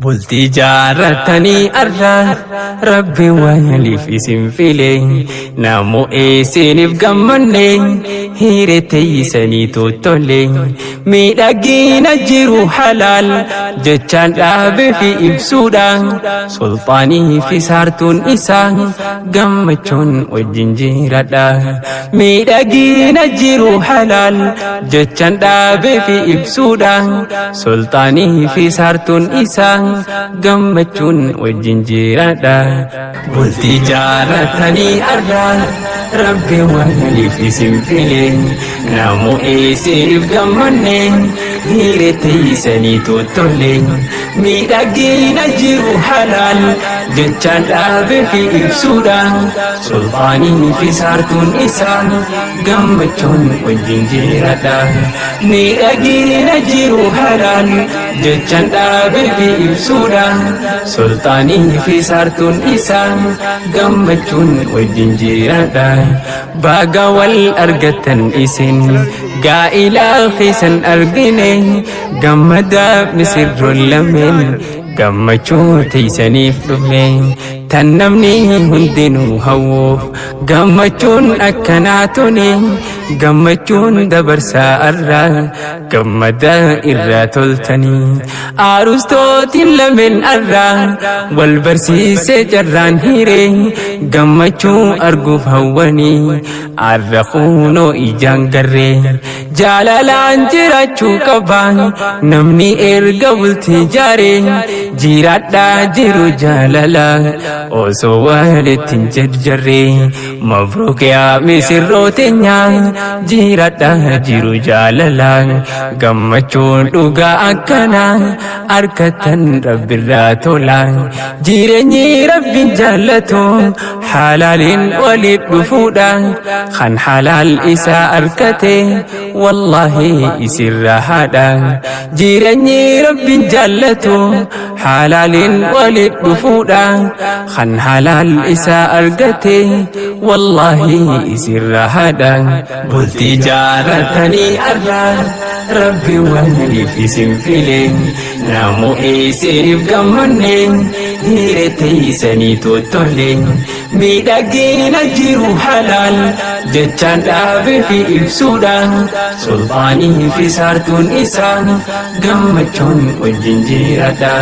Bultii jaarratanii arraa Rabbi waliif isin file namoo isiniif gammanne hiree teessanii tottole miidhagina jiru halaal jechaan dhaabee fi ibsuudha sultaanii fi saartuun isaa gammachuun wajjin jiradha miidhagina jiru halaal jechaan dhaabee fi ibsuudha sultaanii fi saartuun isaa gammachuun wajjin jiradha bultii jaarratanii arraa Rabbi waliif isin file namoo isiniif gammanne hiree teessanii tottole miidhagina jiru halaal jechaan dhaabee fi ibsuudha sultaanii fi saartuun isaa gammachuun wajjin jiradha miidhagina jiru halaal jechaan dhaabee fi ibsuudha sultaanii fi saartuun isaa gammachuun wajjin jiradha baga wal argatan isin gaa'ila keessan argine gammada misirroon lameen gammachuu teessaniif dhufe tan namni hundinuu hawwuuf gammachuun akkanaa tuni gammachuun dabarsaa irraa gammada irraa toltanii aarustootiin lameen irraa wal barsiisee jarraan hiree gammachuu arguuf hawwanii arra kunoo ijaan garree jaalalaan jiraachuu qaba namni erga bultii jaaree jiraadhaa jiru jaalala osoo walitti hin jarjarre mabruuk yaa misirrooteenya jiraadhaa jiru jaalala gammachuun dhugaa akkana harkattan rabbirraa tola jireenyi rabbiin jaallatu halaaliin waliif dhufuudha kan halaal isaa harkate wallahi isirraa haadha jireenyi rabbiin jaallatu halaaliin waliif dhufuudha kan halaal isaa argate wallahi isirraa haadha bultii jaarratanii arraa Rabbi waliif isin file namoo isiniif gammanne hiree teessanii tottole miidhagina jiru halaal jechaan dhaabee fi ibsuudha sultaanii fi saartuun isaa gammachuun wajjin jiradha.